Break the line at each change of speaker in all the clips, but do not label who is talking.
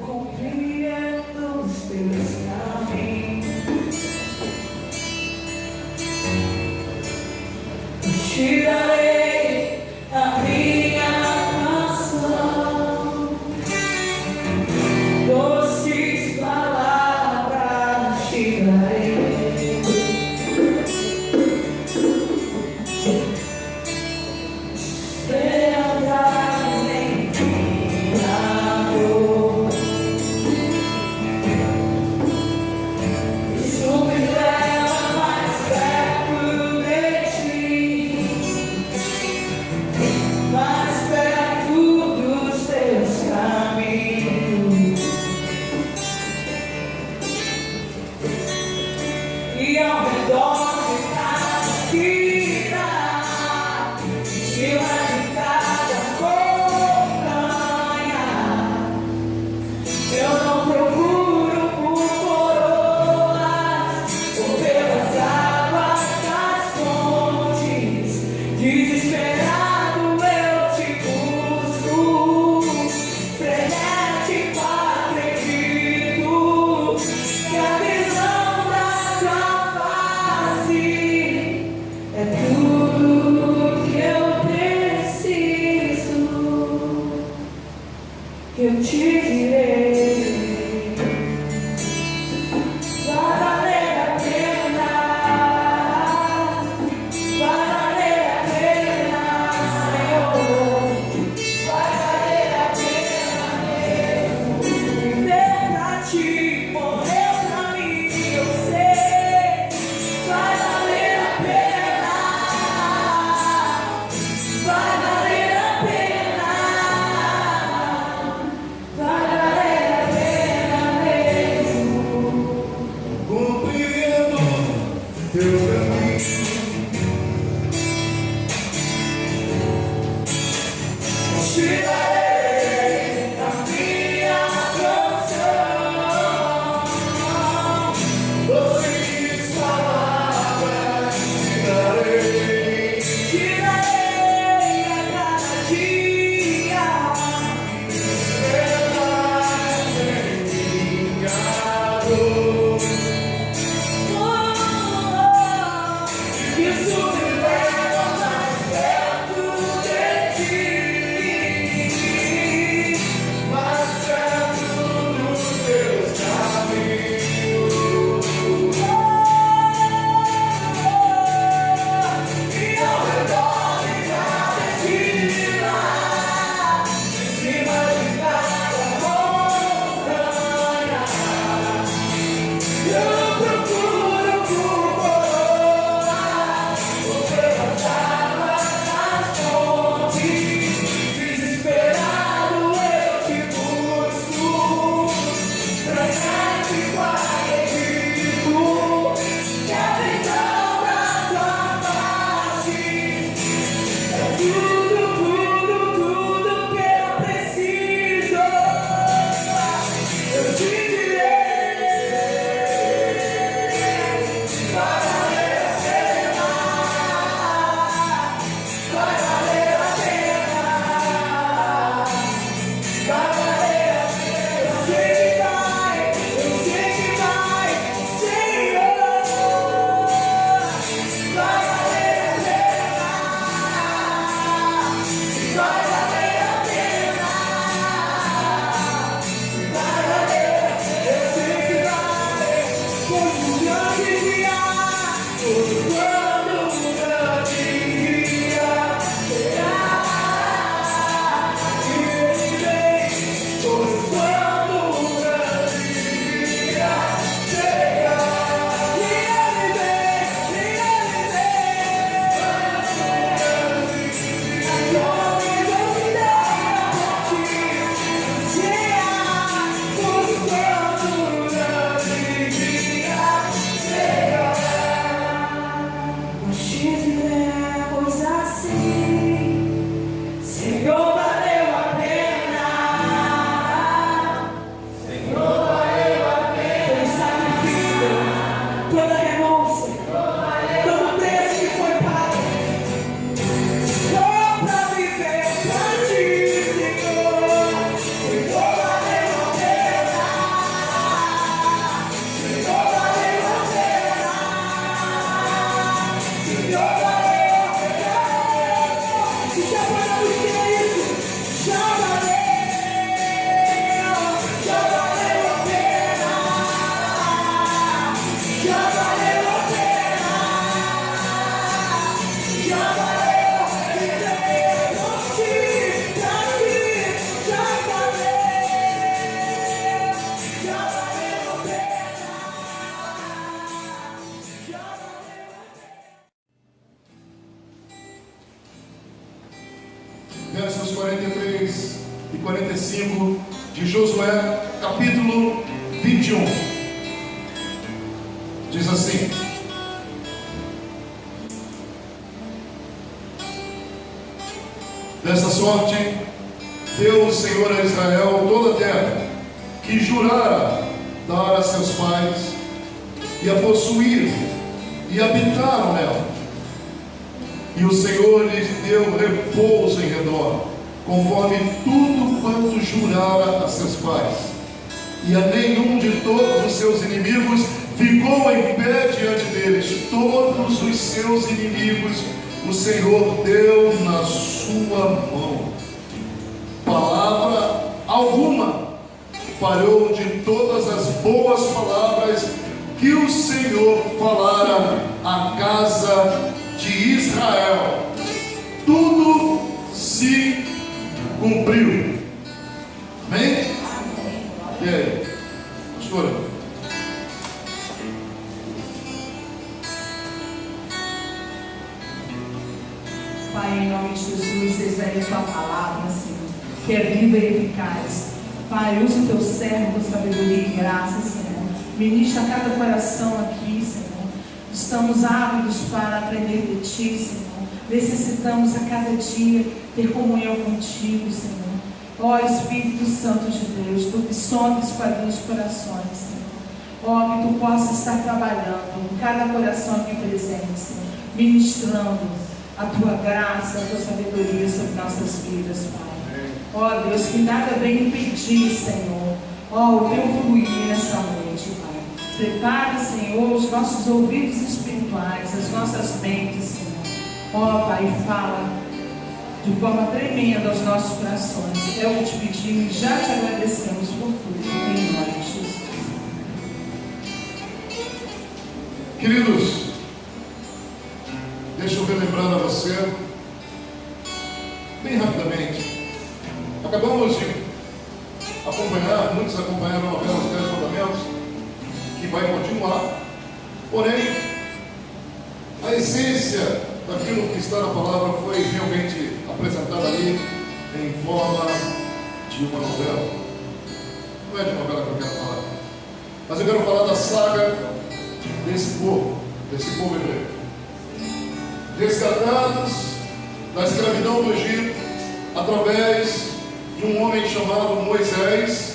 compreendo os teus caminhos. Te darei a minha canção, doces palavras te darei. E ao redor de cada esquina, cima de cada montanha, eu não procuro por coroas ou pelas águas das fontes. Desesperado eu te busco, frenético acredito que a visão é tudo que eu preciso, eu te direi. Vai valer a pena, vai valer a pena, Senhor. Vai valer a pena mesmo. Viver pra ti, morrer pra mim, eu sei. Vai valer a pena. Vai valer a pena, vai valer a pena mesmo.
Compreendo teu caminho.
Te darei a minha canção,
Doces palavras te darei.
te darei a cada dia.
Elas em minha dor.
Isso me leva mais perto de ti.
Mais perto dos teus caminhos.
E ao redor de cada esquina, cima de cada montanha, eu não procuro por coroas ou pelas águas das fontes. Desesperado eu te busco, frenético acredito que a visão da tua face é tudo, tudo, tudo que eu preciso, eu te direi. Vai valer a pena, vai valer a pena, vai valer a pena. Eu sei que vai, Senhor. Vai valer a pena, vai valer a pena, vai valer a pena. Eu sei que vai, pois o grande dia, pois quando o grande dia será, e ele vem, pois quando o grande dia será, e ele vem, Senhor, valeu a pena. Senhor, valeu a pena. Todo sacrifício, toda renúncia, todo preço que foi pago. Só pra viver pra ti, Senhor.
Versos 43 e 45 de Josué, capítulo 21. Diz assim: dessa sorte deu o Senhor a Israel toda a terra que jurara dar a seus pais, e a possuíram e habitaram nela. E o Senhor lhes deu repouso em redor, conforme tudo quanto jurara a seus pais. E a nenhum de todos os seus inimigos ficou em pé diante deles. Todos os seus inimigos o Senhor deu na sua mão. Palavra alguma falhou de todas as boas palavras que o Senhor falara à casa de Israel. Tudo se cumpriu. Amém? E aí, pastora?
Pai, em nome de Jesus, exerce a tua palavra, Senhor, que é viva e eficaz. Pai, usa o teu servo com sabedoria e graça, Senhor. Ministra a cada coração aqui, Senhor. Estamos ávidos para aprender de Ti, Senhor. Necessitamos a cada dia ter comunhão contigo, Senhor. Ó Espírito Santo de Deus, Tu que sondes para os corações, Senhor. Ó, que Tu possa estar trabalhando em cada coração aqui presente, Senhor. Ministrando a Tua graça, a Tua sabedoria sobre nossas vidas, Pai. Ó Deus, que nada venha impedir, Senhor, ó, o Teu fluir nessa noite, Pai. Prepare, Senhor, os nossos ouvidos espirituais, as nossas mentes, Senhor. Ó Pai, fala de forma tremenda aos nossos corações. É o que te pedimos e já te agradecemos por tudo, em nome de Jesus.
Queridos, deixa eu relembrar a você, bem rapidamente. Acabamos de acompanhar, muitos acompanharam a novela Os 10 Mandamentos, que vai continuar. Porém, a essência daquilo que está na palavra foi realmente apresentada ali em forma de uma novela. Não é de novela que eu quero falar, mas eu quero falar da saga desse povo hebreu, resgatados da escravidão do Egito através de um homem chamado Moisés.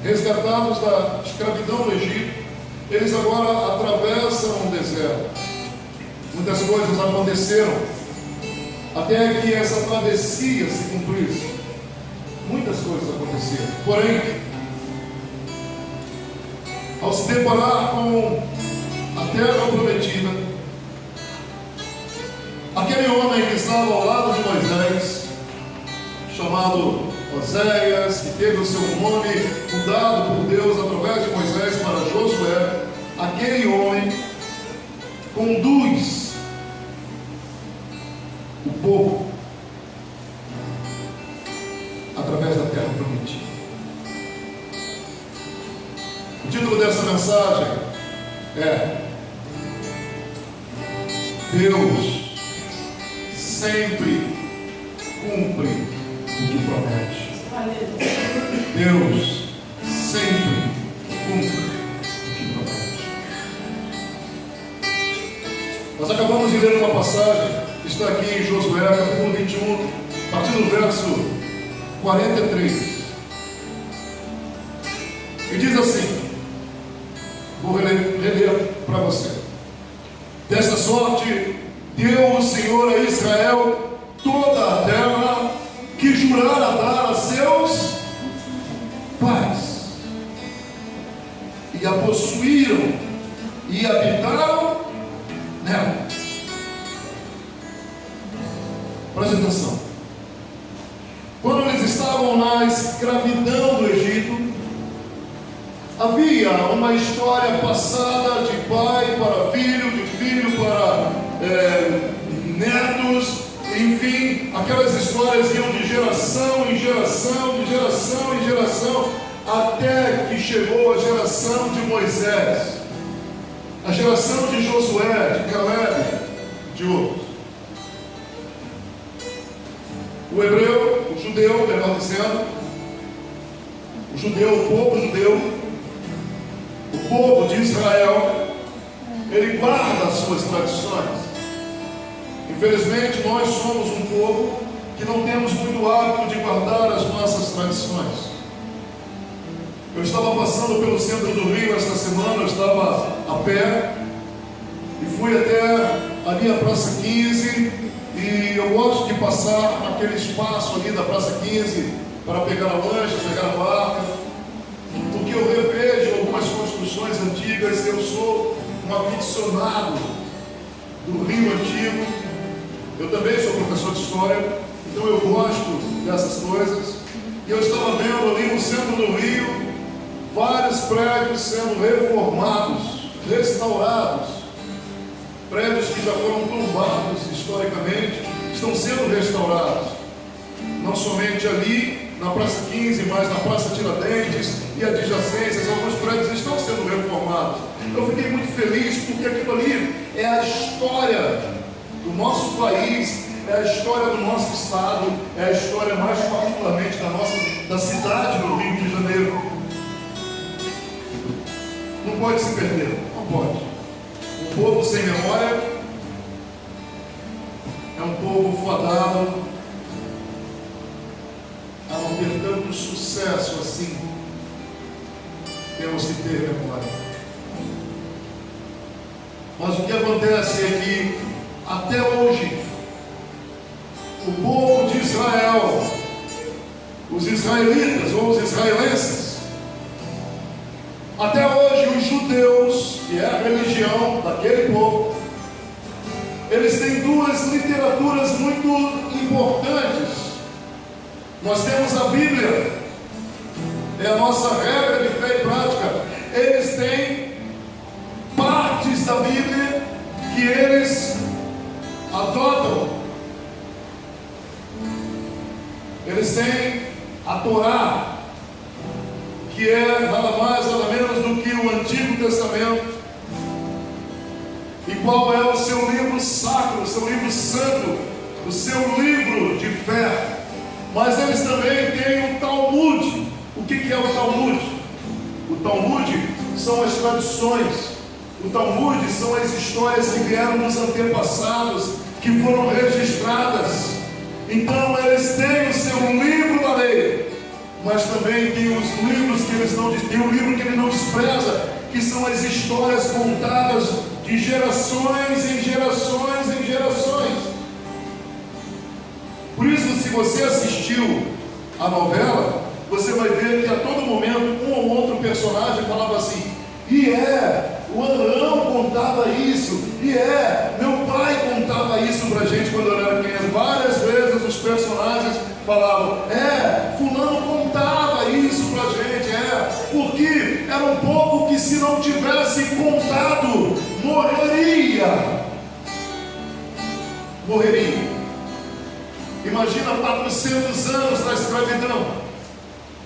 Resgatados da escravidão do Egito, eles agora atravessam o deserto. Muitas coisas aconteceram até que essa travessia se cumprisse. Muitas coisas aconteceram. Porém, ao se deparar com a terra prometida, aquele homem que estava ao lado de Moisés, chamado Oséias, que teve o seu nome mudado por Deus através de Moisés para Josué, aquele homem conduz o povo através da terra prometida. O título dessa mensagem é: Deus sempre cumpre o que promete. Deus sempre cumpre o que promete. Nós acabamos de ler uma passagem que está aqui em Josué, capítulo 21, a partir do verso 43. E diz assim, vou reler para você: desta sorte deu o Senhor a Israel toda a terra que jurara dar a seus pais, e a possuíram e habitaram nela. Preste atenção. estavam na escravidão do Egito, havia uma história passada de pai para filho, de filho para netos, enfim, aquelas histórias iam de geração em geração, de geração em geração, até que chegou a geração de Moisés, a geração de Josué, de Caleb, de outros. O hebreu, o judeu, melhor dizendo, o povo de Israel, ele guarda as suas tradições. Infelizmente, nós somos um povo que não temos muito hábito de guardar as nossas tradições. Eu estava passando pelo centro do Rio esta semana, eu estava a pé e fui até ali a Praça 15, e eu gosto de passar naquele espaço ali da Praça 15 para pegar a lancha, pegar a barca, porque eu revejo algumas construções antigas. Eu sou um aficionado do Rio Antigo, eu também sou professor de história, então eu gosto dessas coisas. E eu estava vendo ali no centro do Rio vários prédios sendo reformados, restaurados. Prédios que já foram tombados historicamente estão sendo restaurados, não somente ali na Praça 15, mas na Praça Tiradentes e adjacências. Alguns prédios estão sendo reformados. Eu fiquei muito feliz, porque aquilo ali é a história do nosso país, é a história do nosso estado, é a história mais particularmente da cidade do Rio de Janeiro. Não pode se perder, não pode. Um povo sem memória é um povo fadado a não ter tanto sucesso assim. Temos que ter memória. Mas o que acontece é que até hoje o povo de Israel, os israelitas ou os israelenses, até hoje os judeus, que é a religião daquele povo, eles têm duas literaturas muito importantes. Nós temos a Bíblia, é a nossa regra de fé e prática. Eles têm partes da Bíblia que eles adotam. Eles têm a Torá, que é nada mais, nada menos do que o Antigo Testamento. E qual é o seu livro sacro, o seu livro santo, o seu livro de fé? Mas eles também têm o Talmud. O que é o Talmud? O Talmud são as tradições. O Talmud são as histórias que vieram dos antepassados, que foram registradas. Então eles têm o seu livro da lei, mas também tem os livros que eles não tem um livro que ele não despreza, que são as histórias contadas de gerações em gerações em gerações. Por isso, se você assistiu a novela, você vai ver que a todo momento um ou outro personagem falava assim: o Arão contava isso, meu pai contava isso pra gente quando eu era criança. Várias vezes os personagens falavam: fulano contava isso pra gente, porque era um povo que, se não tivesse contado, morreria. Imagina 400 anos da escravidão,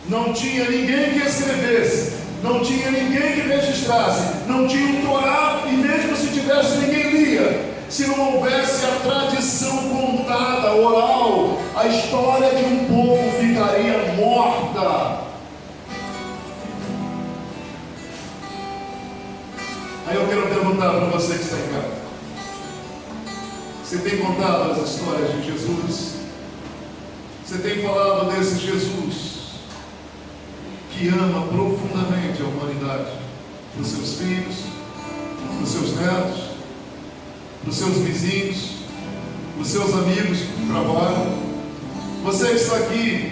não tinha ninguém que escrevesse, não tinha ninguém que registrasse, não tinha um Torá, e mesmo se tivesse, ninguém lia. Se não houvesse a tradição contada, oral, a história de um povo ficaria morta. Aí eu quero perguntar para você que está em casa: você tem contado as histórias de Jesus? Você tem falado desse Jesus que ama profundamente a humanidade, dos seus filhos, dos seus netos, dos seus vizinhos, dos seus amigos que trabalham? Você que está aqui,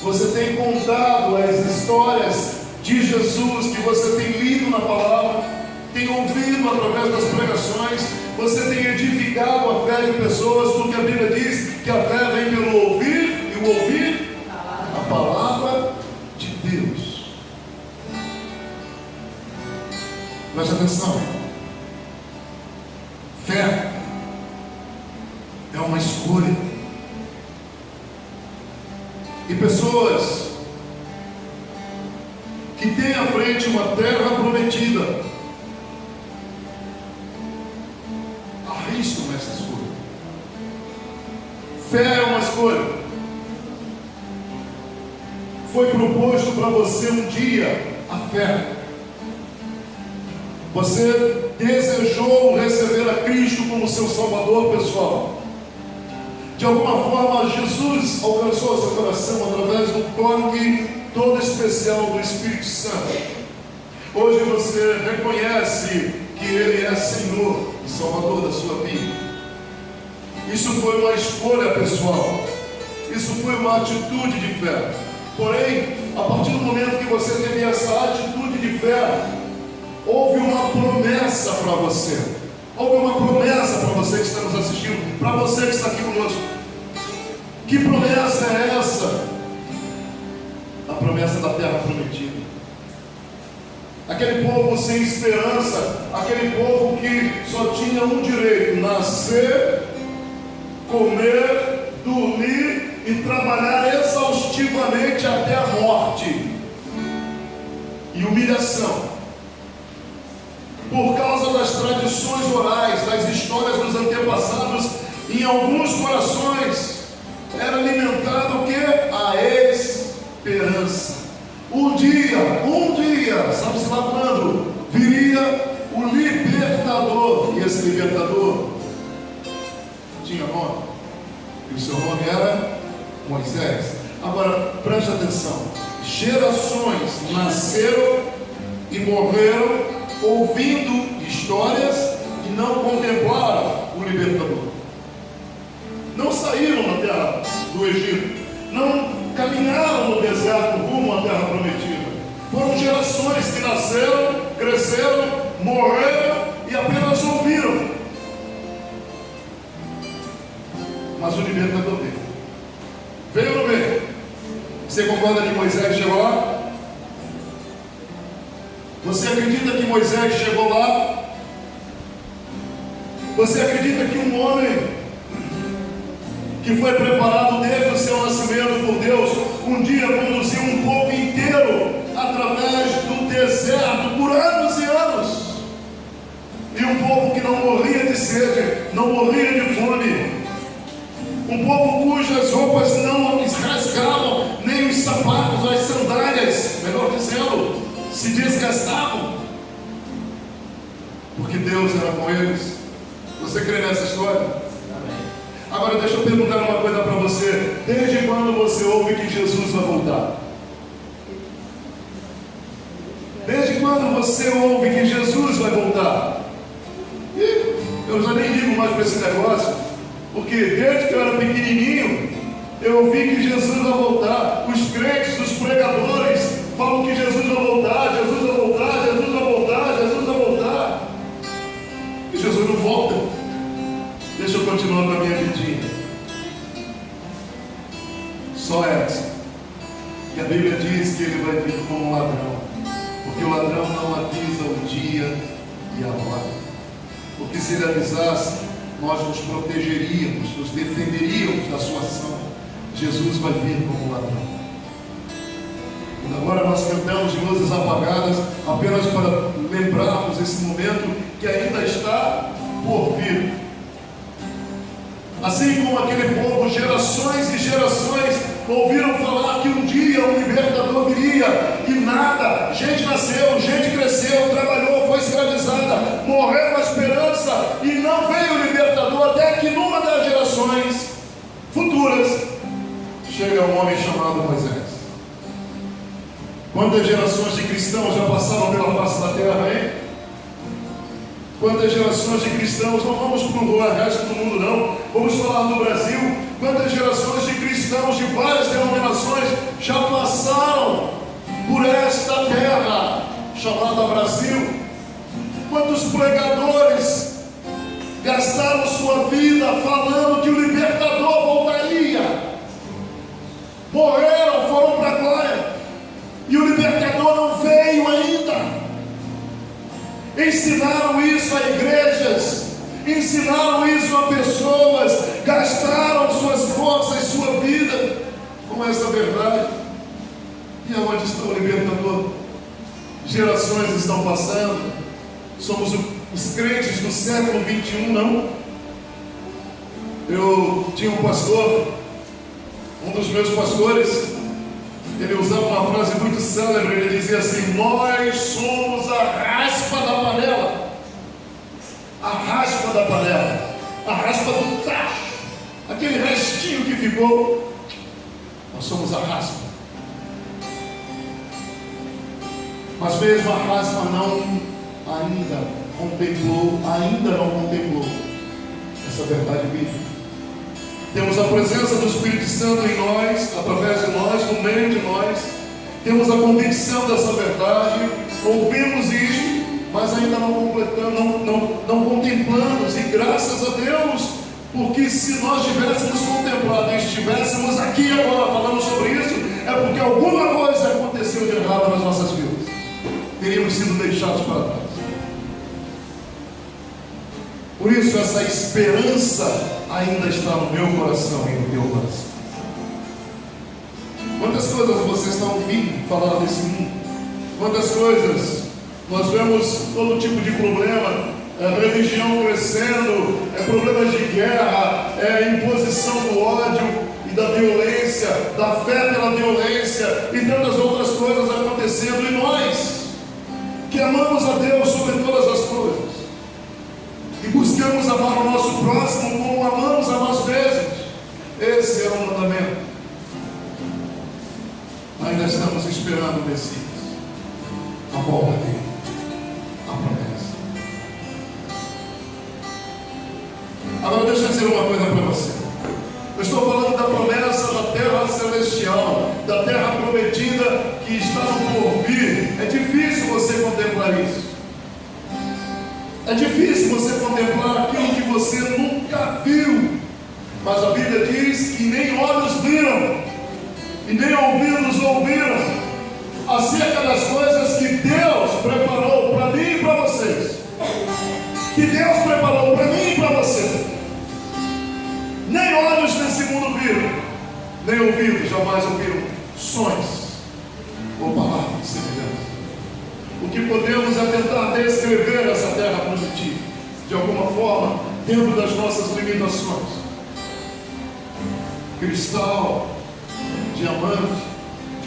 você tem contado as histórias de Jesus que você tem lido na palavra, tem ouvido através das pregações? Você tem edificado a fé de pessoas, porque a Bíblia diz que a fé vem pelo ouvir e o ouvir atenção. Fé é uma escolha. E pessoas que têm à frente uma terra prometida arriscam essa escolha. Fé é uma escolha. Foi proposto para você um dia a fé. Você desejou receber a Cristo como seu Salvador pessoal. De alguma forma, Jesus alcançou seu coração através do toque todo especial do Espírito Santo. Hoje você reconhece que Ele é Senhor e Salvador da sua vida. Isso foi uma escolha pessoal. Isso foi uma atitude de fé. Porém, a partir do momento que você teve essa atitude de fé, houve uma promessa para você. Houve uma promessa para você que está nos assistindo, para você que está aqui conosco. Que promessa é essa? A promessa da terra prometida. Aquele povo sem esperança, aquele povo que só tinha um direito: nascer, comer, dormir e trabalhar exaustivamente até a morte e humilhação. Por causa das tradições orais, das histórias dos antepassados, em alguns corações era alimentado o que? A esperança. Um dia, sabe-se lá quando, viria o libertador. E esse libertador tinha nome, e o seu nome era Moisés. Agora, preste atenção: gerações nasceram e morreram ouvindo histórias e não contemplaram o libertador. Não saíram da terra do Egito, não caminharam no deserto rumo à terra prometida. Foram gerações que nasceram, cresceram, morreram e apenas ouviram. Mas o libertador veio. Veio ou não veio? Você concorda que Moisés chegou lá? Você acredita que Moisés chegou lá? Você acredita que um homem que foi preparado desde o seu nascimento por Deus, um dia conduziu um povo inteiro através do deserto por anos e anos, e um povo que não morria de sede, não morria de fome, um povo cujas roupas não rasgavam, nem os sapatos, as sandálias, melhor dizendo, se desgastavam, porque Deus era com eles. Você crê nessa história? Agora deixa eu perguntar uma coisa para você: desde quando você ouve que Jesus vai voltar? Desde quando você ouve que Jesus vai voltar? E eu já nem ligo mais para esse negócio, porque desde que eu era pequenininho eu ouvi que Jesus vai voltar. Os crentes, os pregadores falam que Jesus vai voltar, Jesus vai voltar, Jesus vai voltar, Jesus vai voltar, e Jesus não volta. Deixa eu continuar com a minha vidinha. Só essa. E a Bíblia diz que ele vai vir como um ladrão, porque o ladrão não avisa o dia e a hora. Porque se ele avisasse, nós nos protegeríamos, nos defenderíamos da sua ação. Jesus vai vir como um ladrão. E agora nós cantamos de luzes apagadas, apenas para lembrarmos esse momento que ainda está por vir. Assim como aquele povo, gerações e gerações ouviram falar que um dia o libertador viria, e nada. Gente nasceu, gente cresceu, trabalhou, foi escravizada, morreu com a esperança, e não veio o libertador, até que numa das gerações futuras chega um homem chamado Moisés. Quantas gerações de cristãos já passaram pela face da terra, hein? Quantas gerações de cristãos, não vamos para o resto do mundo não, vamos falar do Brasil. Quantas gerações de cristãos de várias denominações já passaram por esta terra chamada Brasil? Quantos pregadores gastaram sua vida falando que o libertador voltaria, morreram, foram para a glória, e o libertador não veio ainda. ensinaram isso a igrejas, ensinaram isso a pessoas, gastaram suas forças, sua vida com essa verdade. E aonde está o libertador? Gerações estão passando, somos os crentes do século 21, não? Eu tinha um pastor, um dos meus pastores, ele usava uma frase muito célebre, ele dizia assim: nós somos a raspa da panela. A raspa da panela, a raspa do tacho, aquele restinho que ficou, nós somos a raspa. Mas mesmo a raspa ainda não contemplou essa verdade bíblica. Temos a presença do Espírito Santo em nós, através de nós, no meio de nós. Temos a convicção dessa verdade, ouvimos isso, mas ainda não completamos, não contemplamos. E graças a Deus, porque se nós tivéssemos contemplado e estivéssemos aqui agora falando sobre isso, é porque alguma coisa aconteceu de errado nas nossas vidas. Teríamos sido deixados para trás. Por isso essa esperança ainda está no meu coração e no teu coração. Quantas coisas vocês estão ouvindo falar desse mundo? Quantas coisas nós vemos, todo tipo de problema, religião crescendo, problemas de guerra, imposição do ódio e da violência, da fé pela violência e tantas outras coisas acontecendo. E nós que amamos a Deus sobre todas as coisas e buscamos amar o nosso próximo como amamos a nós mesmos, esse é o mandamento. Ainda estamos esperando o Messias, a volta dele, a promessa. Agora deixa eu dizer uma coisa para você. Eu estou falando da promessa da terra celestial, da terra prometida que está no porvir. É difícil você contemplar isso. É difícil você contemplar aquilo que você nunca viu. Mas a Bíblia diz que nem olhos viram e nem ouvidos ouviram acerca das coisas que Deus preparou para mim e para vocês. Que Deus preparou para mim e para você. Nem olhos nesse mundo viram, nem ouvidos jamais ouviram sonhos ou palavras semelhantes. O que podemos é tentar descrever essa terra prometida, de alguma forma, dentro das nossas limitações. Cristal, diamante,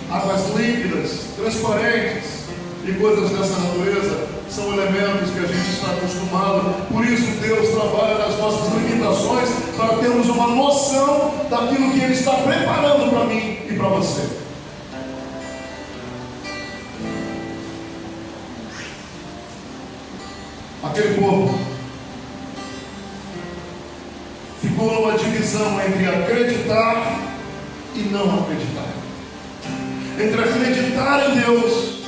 águas límpidas, transparentes e coisas dessa natureza são elementos que a gente está acostumado. Por isso Deus trabalha nas nossas limitações para termos uma noção daquilo que Ele está preparando para mim e para você. Aquele povo ficou numa divisão entre acreditar e não acreditar, entre acreditar em Deus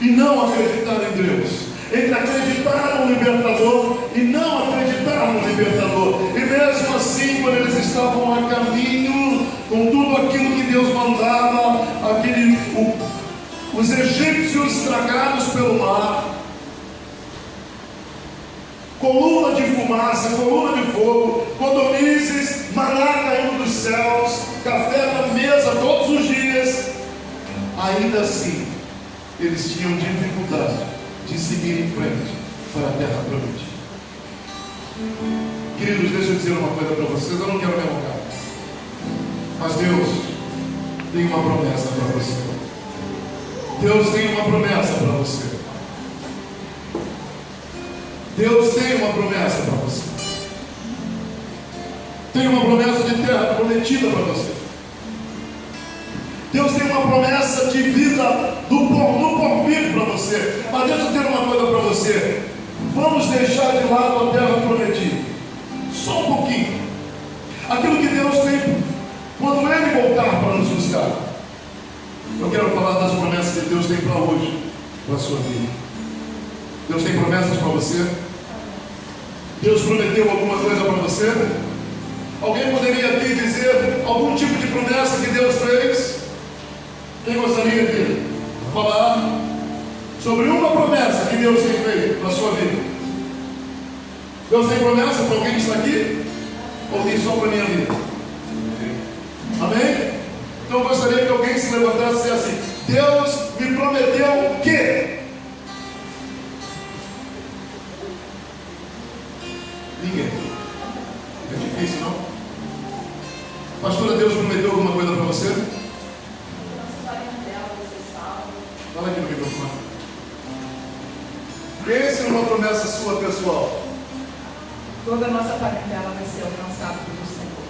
e não acreditar em Deus, entre acreditar no libertador e não acreditar no libertador. E mesmo assim, quando eles estavam a caminho com tudo aquilo que Deus mandava, os egípcios tragados pelo mar, coluna de fumaça, coluna de fogo, codornizes, maná caindo dos céus, café na mesa todos os dias, ainda assim eles tinham dificuldade de seguir em frente para a terra prometida. Queridos, deixa eu dizer uma coisa para vocês, eu não quero me alongar, mas Deus tem uma promessa para você. Deus tem uma promessa para você. Deus tem uma promessa para você. Tem uma promessa de terra prometida para você. Deus tem uma promessa de vida no porvir para você. Mas deixa eu dizer uma coisa para você. Vamos deixar de lado a terra prometida. Só um pouquinho. Aquilo que Deus tem quando Ele voltar para nos buscar. Eu quero falar das promessas que Deus tem para hoje, para a sua vida. Deus tem promessas para você? Deus prometeu alguma coisa para você? Alguém poderia aqui dizer algum tipo de promessa que Deus fez? Quem gostaria de falar sobre uma promessa que Deus tem feito na sua vida. Deus tem promessa para alguém que está aqui? Ou tem só para a minha vida? Amém? Então eu gostaria que alguém se levantasse e dissesse assim: Deus me prometeu o quê? Ninguém. É difícil, não? Pastora, Deus prometeu alguma coisa para você? Fala aqui no microfone. Pense numa promessa sua pessoal.
Toda a nossa parentela vai ser alcançada pelo Senhor.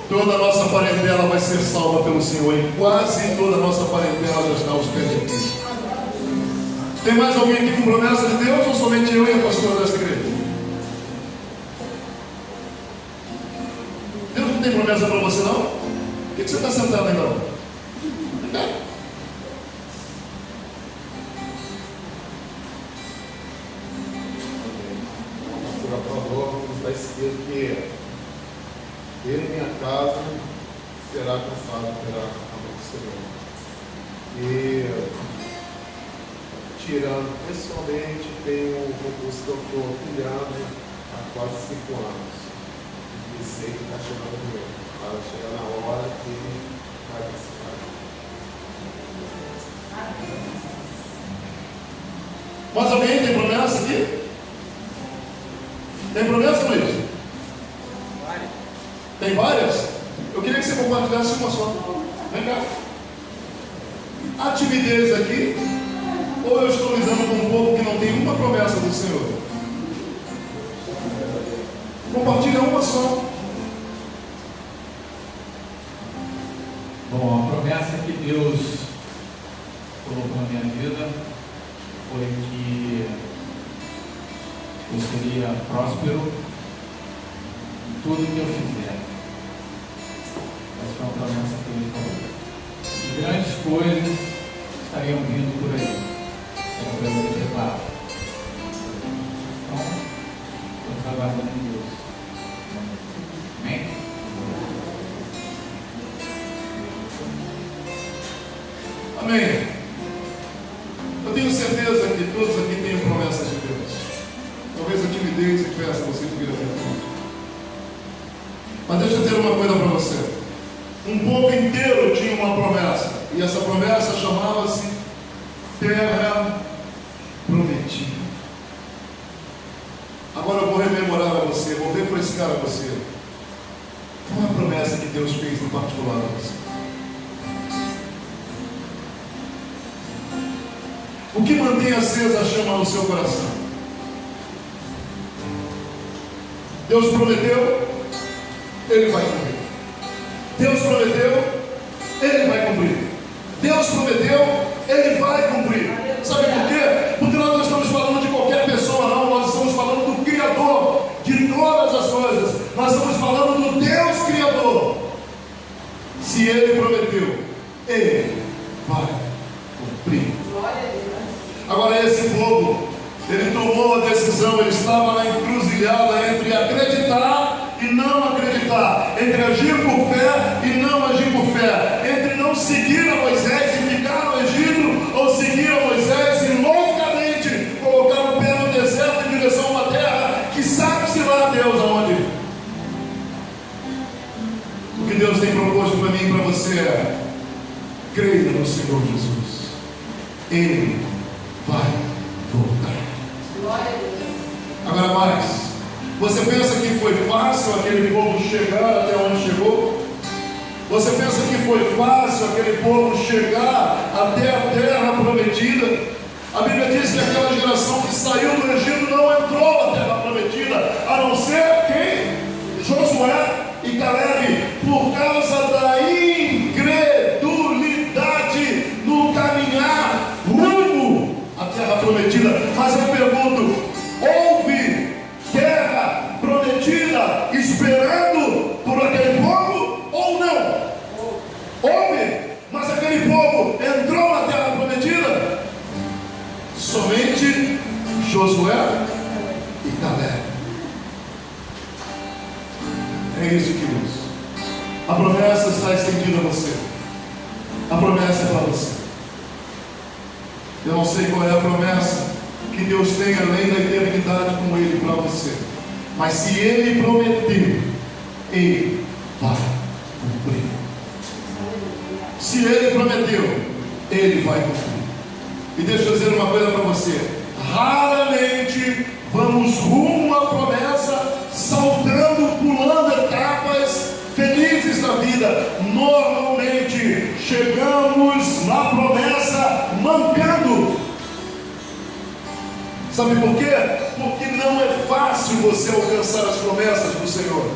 Toda a nossa parentela vai ser salva pelo Senhor. E quase toda a nossa parentela já está aos pés de Cristo. Tem mais alguém aqui com promessa de Deus ou somente eu e a pastora desta igreja? Deus não tem promessa para você não? Por que você está sentado aí não?
A pastora nos está escrito que ele e minha casa será alcançado pela mão do Senhor. E tirando, pessoalmente, tem um concurso que eu estou pilhando há quase 5 anos. E sei que está chegando o meu. Para chegar na hora que vai participar.
Mas alguém tem promessa aqui? Tem promessa, Luiz? Tem várias? Eu queria que você compartilhasse uma só. Vem cá. A timidez aqui, ou eu estou lidando com um povo que não tem uma promessa do Senhor? Compartilha uma só.
Bom, a promessa que Deus colocou na minha vida foi que eu seria próspero em tudo que eu fizer. Essa foi uma promessa que Ele falou. E grandes coisas estariam vindo por aí. Então, eu me preparo. Então, estamos aguardando em Deus. Amém?
Amém. Eu tenho certeza que todos aqui têm promessas de Deus. Talvez a timidez impeça você de vir à frente. Mas deixa eu dizer uma coisa para você. Um povo inteiro tinha uma promessa. E essa promessa chamava-se Terra Prometida. Agora eu vou rememorar a você, vou refrescar a você. Qual é a promessa que Deus fez no particular a você? O que mantém acesa a chama no seu coração? Deus prometeu, Ele vai cumprir. Deus prometeu, Ele vai cumprir. Deus prometeu, Ele vai cumprir. Sabe por quê? Porque nós não estamos falando de qualquer pessoa, não. Nós estamos falando do Criador de todas as coisas. Nós estamos falando do Deus Criador. Se Ele prometeu, Ele vai cumprir. Agora esse povo, ele tomou a decisão, ele estava na encruzilhada entre acreditar e não acreditar, entre agir por fé e não agir por fé, entre não seguir a Moisés e ficar no Egito, ou seguir a Moisés e loucamente colocar o pé no deserto em direção a uma terra que sabe-se lá Deus aonde. O que Deus tem proposto para mim e para você é: creia no Senhor Jesus. Ele vai voltar. Agora mais, você pensa que foi fácil aquele povo chegar até onde chegou? Você pensa que foi fácil aquele povo chegar até a terra prometida? A Bíblia diz que aquela geração que saiu do Egito não entrou na terra prometida, a não ser quem? Josué e Caleb, por causa da incredulidade no caminhar rumo à terra prometida. Mas eu pergunto: houve terra prometida esperando por aquele povo ou não? Houve, mas aquele povo entrou na terra prometida? Somente Josué e Caleb. É isso, queridos. A promessa está estendida a você. A promessa é para você. Eu não sei qual é a promessa que Deus tem além da eternidade com Ele para você. Mas se Ele prometeu, Ele vai cumprir. Se Ele prometeu, Ele vai cumprir. E deixa eu dizer uma coisa para você: raramente vamos rumo à promessa, saltando, pulando etapas, felizes na vida. Normalmente chegamos na promessa mancando. Sabe por quê? Porque não é fácil você alcançar as promessas do Senhor.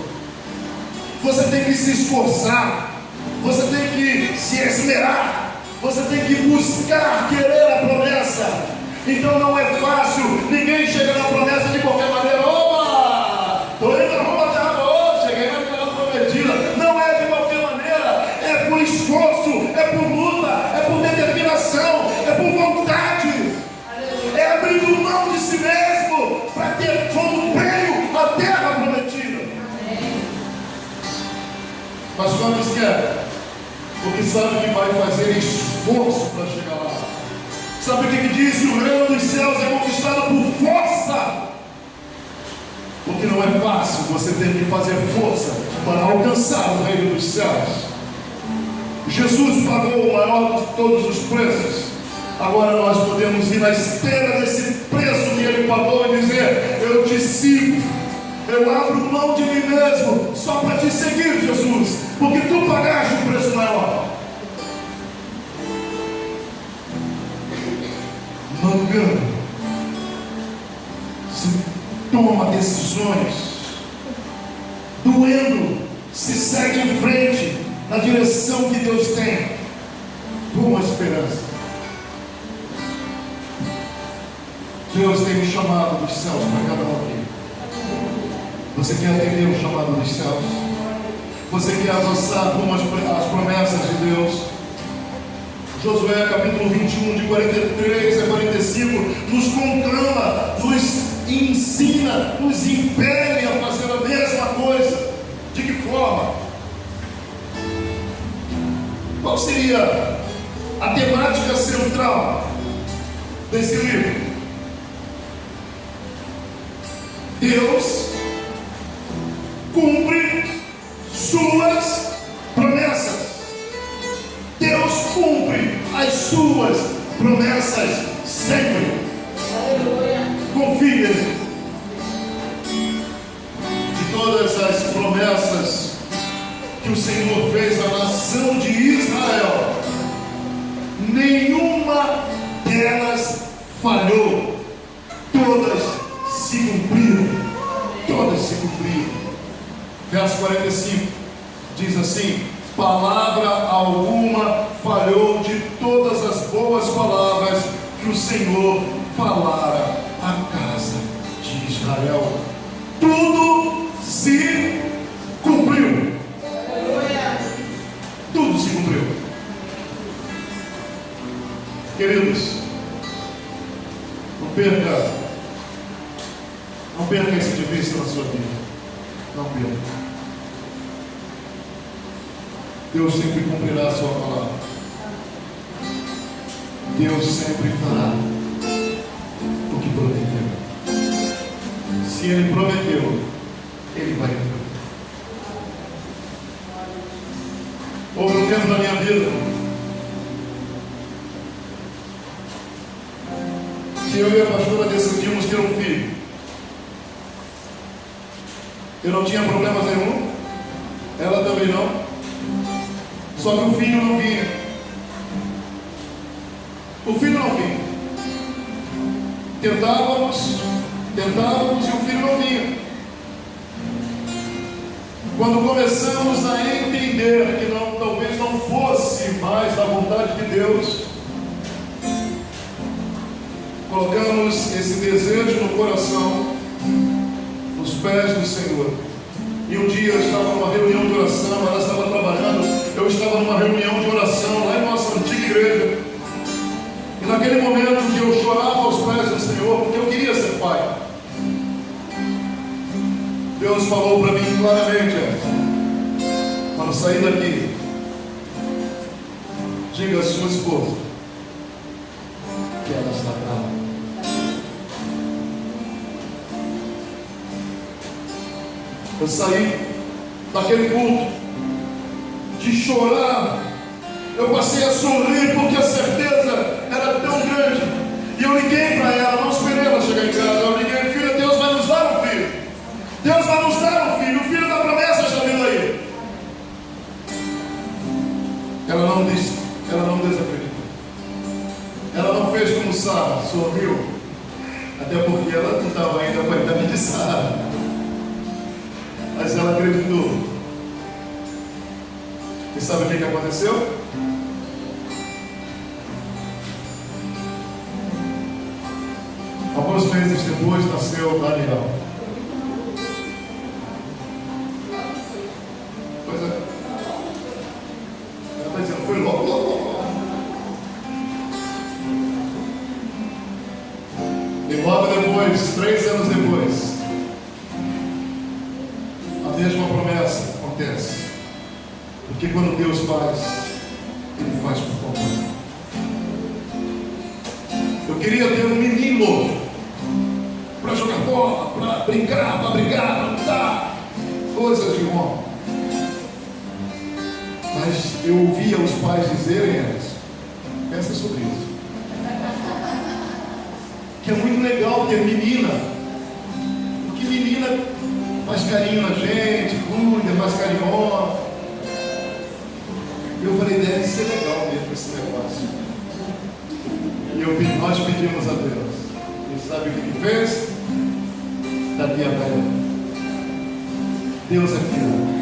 Você tem que se esforçar, você tem que se esmerar, você tem que buscar querer a promessa. Então não é fácil. Ninguém chega na promessa de qualquer maneira. Opa! Estou indo na rua da água, cheguei na terra prometida. Não é de qualquer maneira. É por esforço, é por luta, é por determinação, é por vontade. É abrindo mão de si mesmo para ter como prêmio a terra prometida. Mas quantos querem? Porque sabe que vai fazer esforço para chegar lá. Sabe o que diz? Que o reino dos céus é conquistado por força. Porque não é fácil, você tem que fazer força para alcançar o reino dos céus. Jesus pagou o maior de todos os preços. Agora nós podemos ir na esteira desse preço que Ele pagou e dizer: eu te sigo, eu abro mão de mim mesmo só para te seguir, Jesus, porque tu pagaste o preço maior. Mangando, se toma decisões, doendo, se segue em frente na direção que Deus tem, com a esperança. Deus tem um chamado dos céus para cada um aqui. Você quer atender o chamado dos céus? Você quer avançar com as promessas de Deus? Josué capítulo 21, de 43 a 45, nos conclama, nos ensina, nos impele a fazer a mesma coisa. De que forma? Qual seria a temática central desse livro? Deus cumpre suas promessas. Deus cumpre as suas promessas sempre. Confie nele. De todas as promessas que o Senhor fez à nação de Israel, nenhuma delas falhou. Todas se cumpriram. Todas se cumpriram. Verso 45 diz assim: palavra alguma falhou de todas as boas palavras que o Senhor falara à casa de Israel. Tudo se cumpriu. Tudo se cumpriu. Queridos, não perca esse de vista na sua vida. Não perca. Deus sempre cumprirá a sua palavra. Deus sempre fará o que prometeu. Se Ele prometeu, Ele vai cumprir. Houve um tempo na minha vida que eu e a pastora decidimos ter um filho. Eu não tinha problema nenhum, ela também não. Só que o filho não vinha. O filho não vinha. Tentávamos e o filho não vinha. Quando começamos a entender que talvez não fosse mais da vontade de Deus, colocamos esse desejo no coração, nos pés do Senhor. E um dia eu estava numa reunião de oração, ela estava trabalhando, eu estava numa reunião de oração lá em nossa antiga igreja. E naquele momento que eu chorava aos pés do Senhor, porque eu queria ser pai, Deus falou para mim claramente: quando sair daqui, diga à sua esposa que Eu saí daquele culto de chorar. Eu passei a sorrir porque a certeza era tão grande. E eu liguei para ela, não esperei ela chegar em casa. Eu liguei: filha, Deus vai nos dar um filho. Deus vai nos dar um filho. O filho da promessa está vindo aí. Ela não disse, ela não desacreditou. Ela não fez como Sara, sorriu. Até porque ela não estava ainda com a idade de Sara. Mas ela acreditou. E sabe o que aconteceu? Alguns meses depois nasceu Daniel. Pois é. Ela está dizendo, foi logo. E logo depois, 3 anos depois, a mesma promessa acontece. Porque quando Deus faz, Ele faz por completo. Eu queria ter um menino para jogar bola, para brincar, para brigar, para lutar, coisas de homem. Mas eu ouvia os pais dizerem a eles: pensa sobre isso, que é muito legal ter menina, porque menina faz carinho na gente, cuida, é mais carinhosa. Eu falei: deve ser legal mesmo esse negócio. E nós pedimos a Deus. E sabe o que Ele fez? Daqui a velha. Deus é fiel.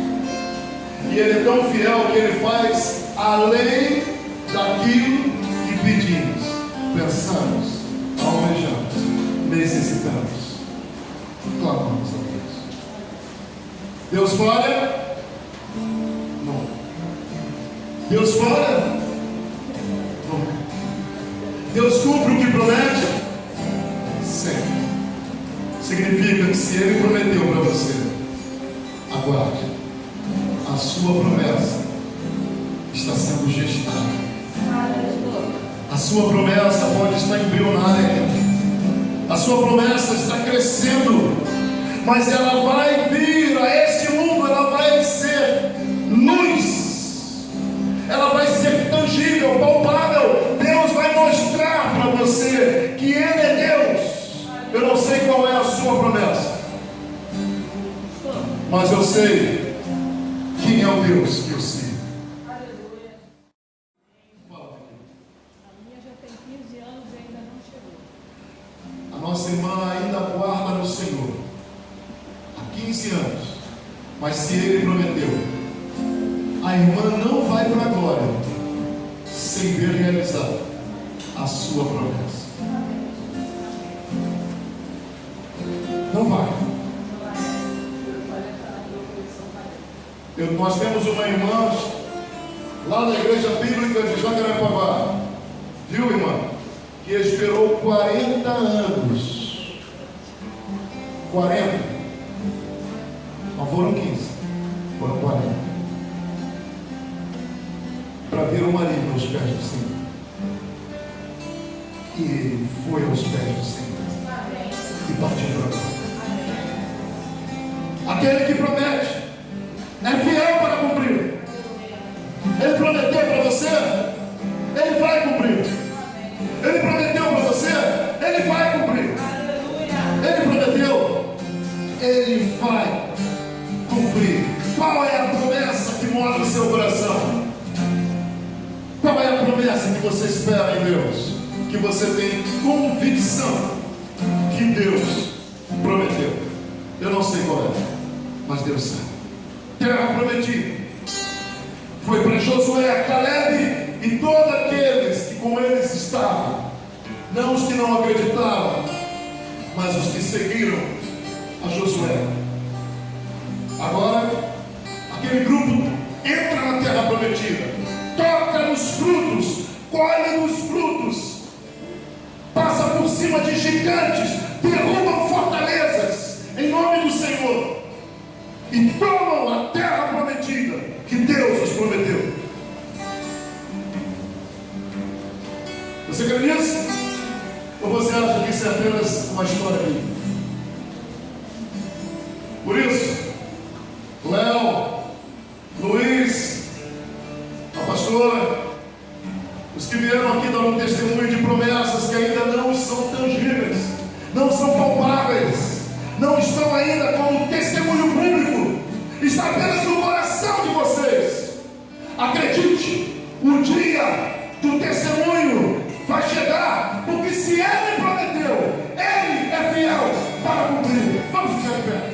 E Ele é tão fiel que Ele faz além daquilo que pedimos, pensamos, almejamos, necessitamos, clamamos a Deus. Deus falha? Não. Deus falha? Não. Deus cumpre o que promete? Sempre. Significa que se Ele prometeu para você, aguarde. A sua promessa está sendo gestada. A sua promessa pode estar embrionária. A sua promessa está crescendo. Mas ela vai vir a este mundo, ela vai ser luz. Ela vai ser tangível, palpável. Deus vai mostrar para você que Ele é Deus. Eu não sei qual é a sua promessa, mas eu sei quem é o Deus que eu sigo.
Aleluia. A minha já tem 15 anos e ainda não chegou.
A nossa irmã ainda aguarda no Senhor há 15 anos, mas se Ele prometeu, a irmã não vai para a glória sem ver realizar a sua promessa. Não vai. Nós temos uma irmã lá na igreja bíblica de Jacarepaguá, viu, irmã? Que esperou 40 anos. 40. Não foram 15, foram 40. Para ver o marido aos pés do Senhor. E ele foi aos pés do Senhor e partiu para lá. Aquele que promete é fiel para cumprir. Ele prometeu para você, Ele vai cumprir. Ele prometeu para você, Ele vai cumprir. Ele prometeu, Ele vai cumprir. Qual é a promessa que mora no seu coração? Qual é a promessa que você espera em Deus? Que você tem convicção que Deus prometeu. Eu não sei qual é, mas Deus sabe. Terra prometida foi para Josué, Caleb e todos aqueles que com eles estavam. Não os que não acreditavam, mas os que seguiram a Josué. Agora, aquele grupo entra na terra prometida, toca nos frutos, colhe nos frutos, passa por cima de gigantes, derrubam fortalezas em nome do Senhor e tomam a terra prometida que Deus os prometeu. Você crê nisso? Ou você acha que isso é apenas uma história bíblica? Por isso, pastor, os que vieram aqui dar um testemunho de promessas que ainda não são tangíveis, não são palpáveis, não estão ainda como testemunho público, está apenas no coração de vocês. Acredite, o dia do testemunho vai chegar, porque se Ele prometeu, Ele é fiel para cumprir. Vamos ficar de pé.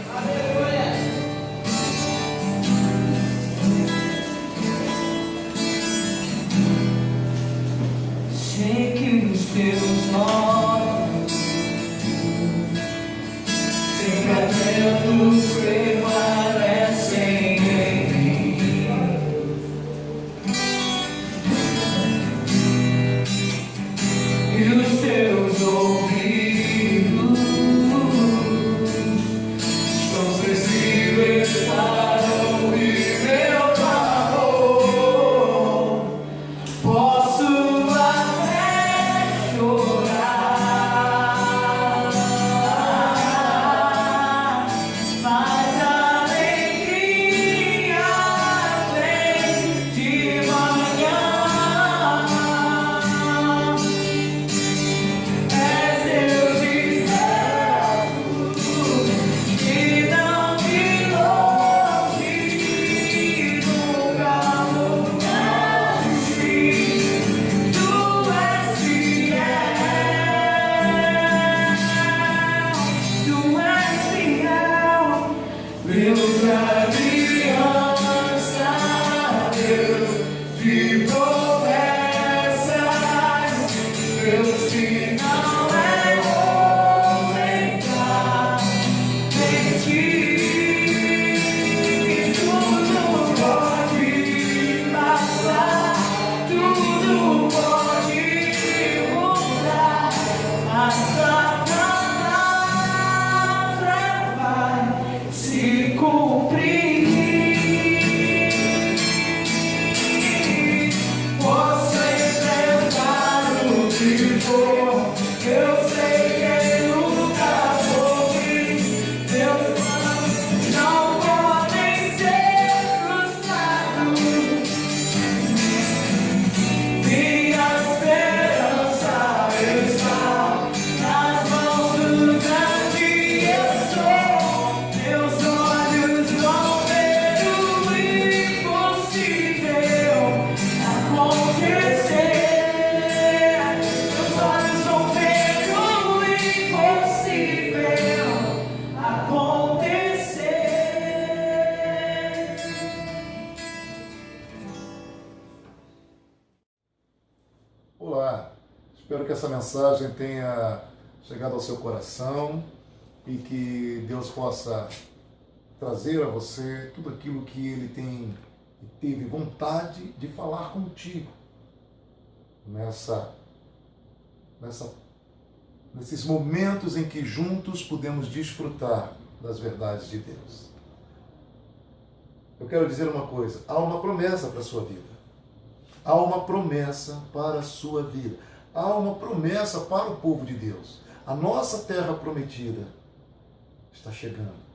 Sei que os teus olhos sempre atentos permanecem em mim, e os teus ouvidos estão sensíveis para ouvir meu clamor. Posso até chorar, mas a alegria vem de manhã. És Deus de perto e não de longe, nunca mudaste. Tu és fiel, Deus da aliança, Deus de promessas, Deus que não é homem pra mentir. Tudo pode passar, tudo pode mudar, mas a palavra vai se cumprir. Você enfrentar o que for, eu sei que nunca soube. Meus planos não podem ser frustrados. Minha esperança está nas mãos do grande eu sou. Meus olhos vão ver o impossível acontecer. Meus olhos vão ver o impossível acontecer.
Olá, espero que essa mensagem tenha chegado ao seu coração e que Deus possa trazer a você tudo aquilo que Ele tem e teve vontade de falar contigo nesses momentos em que juntos podemos desfrutar das verdades de Deus. Eu quero dizer uma coisa, há uma promessa para a sua vida. Há uma promessa para a sua vida. Há uma promessa para o povo de Deus. A nossa terra prometida está chegando.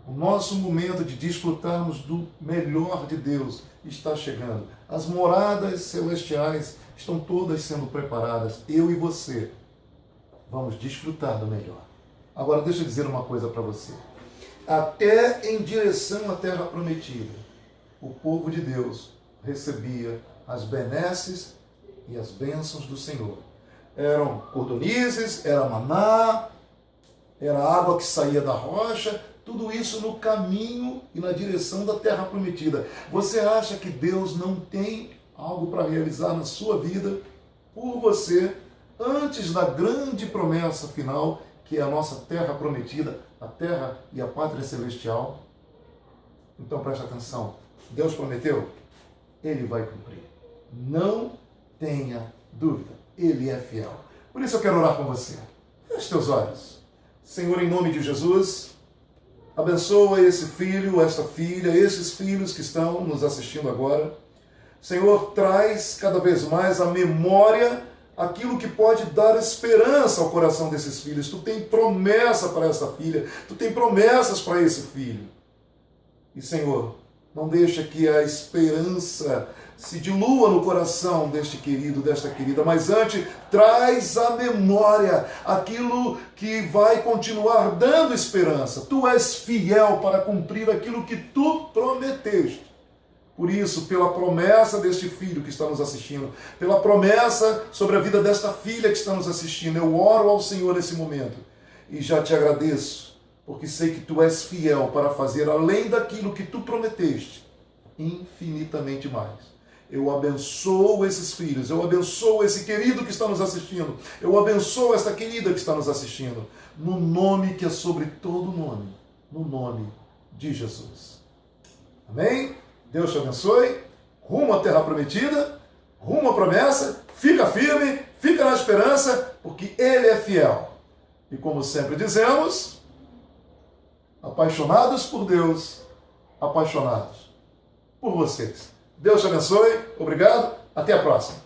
O nosso momento de desfrutarmos do melhor de Deus está chegando. As moradas celestiais estão todas sendo preparadas. Eu e você vamos desfrutar do melhor. Agora deixa eu dizer uma coisa para você. Até em direção à terra prometida, o povo de Deus recebia as benesses e as bênçãos do Senhor. Eram cordonizes, era maná, era água que saía da rocha, tudo isso no caminho e na direção da terra prometida. Você acha que Deus não tem algo para realizar na sua vida por você antes da grande promessa final, que é a nossa terra prometida, a terra e a pátria celestial? Então preste atenção, Deus prometeu, Ele vai cumprir. Não tenha dúvida, Ele é fiel. Por isso eu quero orar com você. Feche teus olhos. Senhor, em nome de Jesus, abençoa esse filho, esta filha, esses filhos que estão nos assistindo agora. Senhor, traz cada vez mais à memória aquilo que pode dar esperança ao coração desses filhos. Tu tem promessa para essa filha, tu tem promessas para esse filho. E, Senhor, Não deixa que a esperança se dilua no coração deste querido, desta querida, mas antes traz à memória aquilo que vai continuar dando esperança. Tu és fiel para cumprir aquilo que tu prometeste. Por isso, pela promessa deste filho que está nos assistindo, pela promessa sobre a vida desta filha que está nos assistindo, eu oro ao Senhor nesse momento e já te agradeço, porque sei que tu és fiel para fazer além daquilo que tu prometeste, infinitamente mais. Eu abençoo esses filhos, eu abençoo esse querido que está nos assistindo, eu abençoo esta querida que está nos assistindo, no nome que é sobre todo nome, no nome de Jesus. Amém? Deus te abençoe, rumo à terra prometida, rumo à promessa, fica firme, fica na esperança, porque Ele é fiel. E como sempre dizemos, apaixonados por Deus, apaixonados por vocês. Deus te abençoe, obrigado, até a próxima.